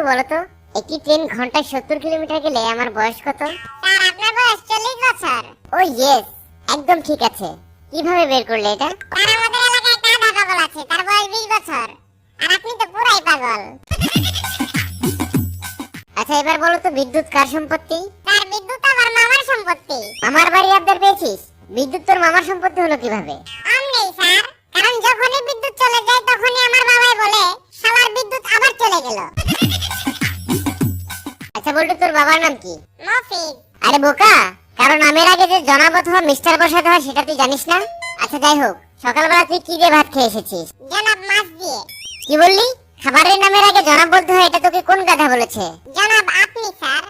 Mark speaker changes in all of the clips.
Speaker 1: বলো তো, একটি ট্রেন ঘন্টায় 70 কিলোমিটার গেলে আমার বয়স কত?
Speaker 2: স্যার আপনার বয়স 40 বছর।
Speaker 1: ও ইয়েস, একদম ঠিক আছে। কিভাবে বের করলে এটা?
Speaker 2: স্যার আমাদের এলাকায় একটা আধা পাগল আছে, তার বয়স 20 বছর। আর আপনি তো পুরাই পাগল।
Speaker 1: আচ্ছা এবার বলো তো, বিদ্যুৎ কার সম্পত্তি?
Speaker 2: স্যার বিদ্যুৎ আমার মামার সম্পত্তি।
Speaker 1: আমার বাড়ি আবদার পেয়েছিস, বিদ্যুৎ তোর মামার সম্পত্তি হলো কিভাবে?
Speaker 2: আমনেই স্যার, কারণ যখনই বিদ্যুৎ চলে যায় তখনই আমার বাবাই বলে শালার বিদ্যুৎ আবার চলে গেল।
Speaker 1: আচ্ছা বলতো, তোর বাবার নাম কি?
Speaker 2: মফিজ।
Speaker 1: আরে বোকা, কারণ নামের আগে যে জনাব অথবা মিস্টার বসাতে হয় সেটা তুই জানিস না? আচ্ছা যাই হোক, সকালবেলা তুই কি দিয়ে ভাত খেয়ে এসেছিস?
Speaker 2: জনাব মাছ দিয়ে।
Speaker 1: কি বললি? খাবারের নামের আগে জনাব বলতে হয়, এটা তোকে কোন গাধা বলেছে?
Speaker 2: জনাব আপনি স্যার।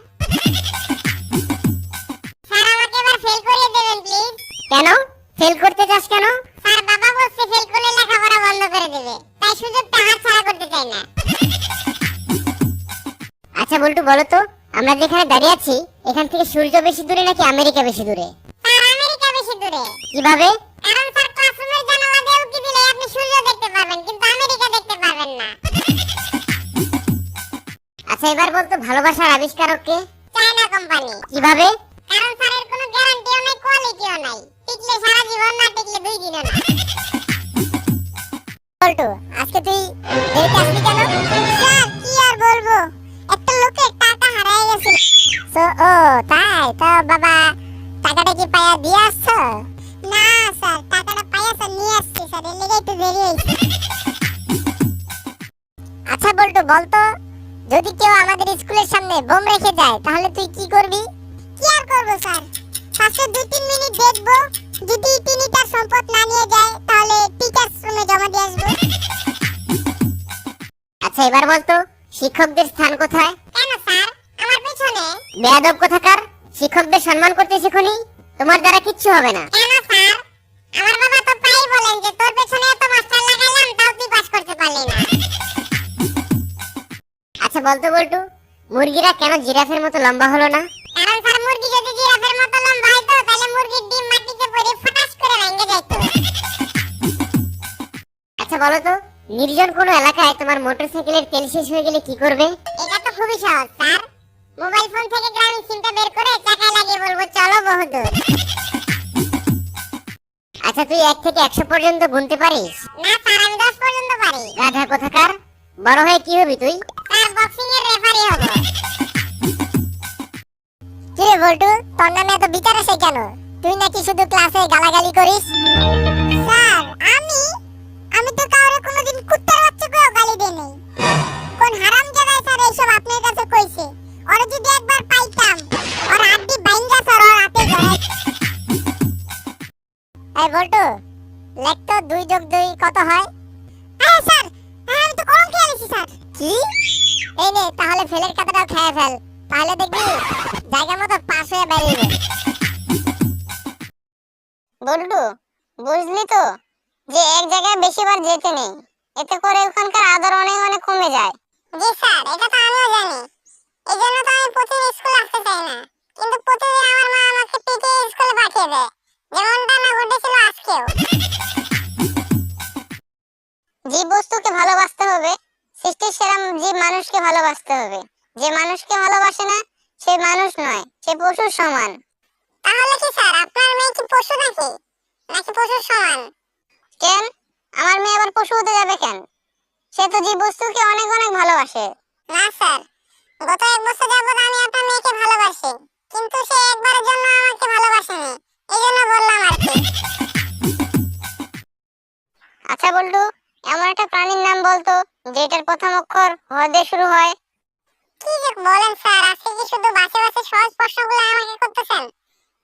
Speaker 2: স্যার আমাকে এবার ফেল করিয়ে দেবেন প্লিজ।
Speaker 1: কেন ফেল করতে চাস কেন?
Speaker 2: স্যার বাবা বলছে ফেল করলে লেখাপড়া বন্ধ করে দেবে, তাই সুযোগটা হাতছাড়া করতে চাই না।
Speaker 1: আচ্ছা বল্টু বলো তো, আমরা যেখানে দাঁড়িয়ে আছি এখান থেকে সূর্য বেশি দূরে নাকি আমেরিকা বেশি দূরে?
Speaker 2: স্যার আমেরিকা বেশি দূরে।
Speaker 1: কিভাবে?
Speaker 2: কারণ স্যার ক্লাসরুমের জানালা দিয়ে উঁকি দিলে আপনি সূর্য দেখতে পাবেন, কিন্তু আমেরিকা দেখতে পাবেন না।
Speaker 1: আচ্ছা এবার বলতো, ভালোবাসার আবিষ্কারক কে?
Speaker 2: China company.
Speaker 1: কিভাবে?
Speaker 2: কারণ স্যার এর কোনো গ্যারান্টিও নাই, কোয়ালিটিও নাই। টিকলে সারা জীবন, না টিকলে 2 দিনও না।
Speaker 1: বল্টু আজকে তুই দেরিতে আসলি কেন?
Speaker 2: স্যার কি আর বলবো, একটা লোকের টাকা হারায় গেছে।
Speaker 1: ও তাই তো বাবা, টাকাটা কি পায়া দিয়ে আসছো?
Speaker 2: না স্যার, টাকাটা পাইয়া স্যার নিয়ে আসছে স্যার, এর লেগে একটু দেরি হয়েছে।
Speaker 1: আচ্ছা বল্টু বলতো, যদি কেউ আমাদের স্কুলের সামনে বোম রেখে যায় তাহলে তুই কি করবি?
Speaker 2: কি আর করবো স্যার, ফার্স্টে 2-3 মিনিট দেখবো, যদি তিনি তার সম্পদ না নিয়ে যায় তাহলে টিচার্স রুমে জমা দিয়ে আসবো।
Speaker 1: আচ্ছা এবার বলতো, শিক্ষকদের স্থান কোথায়?
Speaker 2: কেন স্যার, আমার পেছনে।
Speaker 1: বেয়াদব কোথাকার, শিক্ষকদের সম্মান করতে শিখুনি? তোমার দ্বারা কিচ্ছু হবে না।
Speaker 2: কেন স্যার, আমার বাবা তো প্রায় বলেন যে তোর পেছনে এত মাস্টার লাগাইলাম তাও তুই পাস করতে পারলি না।
Speaker 1: আচ্ছা বলতো বল্টু, মুরগিরা কেন জিরাফের মতো লম্বা হলো না?
Speaker 2: কারণ স্যার মুরগি যদি জিরাফের মতো লম্বা হইতো তাহলে মুরগির ডিম মাটিতে পড়ে ফটাস করে ভেঙে যাইতো।
Speaker 1: আচ্ছা বলো তো, নির্জন কোনো এলাকায় তোমার মোটরসাইকেলের তেল শেষ হয়ে গেলে কি করবে?
Speaker 2: এটা তো খুবই সহজ স্যার, মোবাইল ফোন থেকে গ্রামীণ সিমটা বের করে চাকায় লাগিয়ে বলবো চলো বহুদূর।
Speaker 1: আচ্ছা তুই 1 থেকে 100 পর্যন্ত গুনতে পারিস?
Speaker 2: না স্যার, আমি 10 পর্যন্ত পারি।
Speaker 1: গাধা কোথাকার, বড় হয়ে কি হবি তুই?
Speaker 2: স্যার বক্সিং এর রেফারি হব।
Speaker 1: কি রে বল্টু, তোর নামে এত বিচার আসে কেন? তুই নাকি শুধু ক্লাসে গালাগালি করিস?
Speaker 2: স্যার আমি তো কাউরে কোনোদিন কুত্তার বাচ্চা কইও গালি দেই নাই। কোন হারামজাদাই স্যার এইসব আপনার কাছে কইছে? ওরে যদি একবার পাইতাম, ওর হাড্ডি ভাঙা স্যার ওর হাতে ধরে।
Speaker 1: এই বল্টু, লেখ তো 2 যোগ 2 কত হয়?
Speaker 2: আরে স্যার, আমি তো কলম খেয়ে আইছি স্যার।
Speaker 1: কি? এই নে তাহলে ফেলের খাতাটাও খেয়ে ফেল, তাহলে দেখবি জায়গা মতো পাস হয়ে বেরিয়ে। বল্টু বুঝলি তো, যে এক জায়গায় বেশিবার যেতে নেই, এতে করে ওখানকার আদর অনেক অনেক কমে যায়।
Speaker 2: জি স্যার, এটা তো আমিও জানি। এইজন্য তো আমি প্রতিদিন স্কুলে আসতে চাই না, কিন্তু প্রতিদিন আমার মা আমাকে পিটিয়ে স্কুলে পাঠিয়ে দেয়, যেমনটা না ঘটেছিল আজকেও।
Speaker 1: জীব বস্তুকে ভালোবাসতে হবে, সৃষ্টির সেরা জীব মানুষকে ভালোবাসতে হবে। যে মানুষকে ভালোবাসে না সে মানুষ নয়, সে পশুর সমান।
Speaker 2: তাহলে কি স্যার আপনার মেয়ে কি পশু নাকি, নাকি পশুর সমান?
Speaker 1: কেন, আমার মেয়ে আবার পশু হতে যাবে কেন? সে তো জীব বস্তুকে অনেক অনেক ভালোবাসে।
Speaker 2: না স্যার, গত 1 বছর যাবত আমি আপনার মেয়েকে ভালোবাসি, কিন্তু সে একবারের জন্য আমাকে ভালোবাসেনি, এইজন্য বললাম আর কি।
Speaker 1: আচ্ছা বল্টু, এমন একটা প্রাণীর নাম বলতো যেটার প্রথম অক্ষর হ দিয়ে শুরু হয়।
Speaker 2: কি যে বলেন স্যার, আজকে কি শুধু বাসে বাসে সহজ প্রশ্নগুলো আমাকে করতেছেন?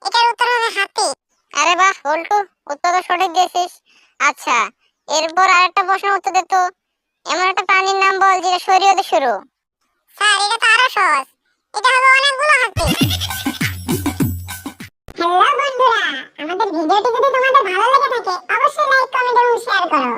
Speaker 2: এটার উত্তর হবে হাতি।
Speaker 1: আরে বাহ বল্টু, উত্তর তো সঠিক দিয়েছিস। আচ্ছা এরপর আরেকটা প্রশ্ন উত্তর দে তো, এমন একটা প্রাণীর নাম বল যেটা শরীয় দিয়ে শুরু।
Speaker 2: স্যার এটা তো আরো সহজ, এটা হবে অনেকগুলো হাতি। হ্যালো বন্ধুরা, আমাদের ভিডিওটি যদি তোমাদের ভালো লেগে থাকে অবশ্যই লাইক, কমেন্ট এবং শেয়ার করো।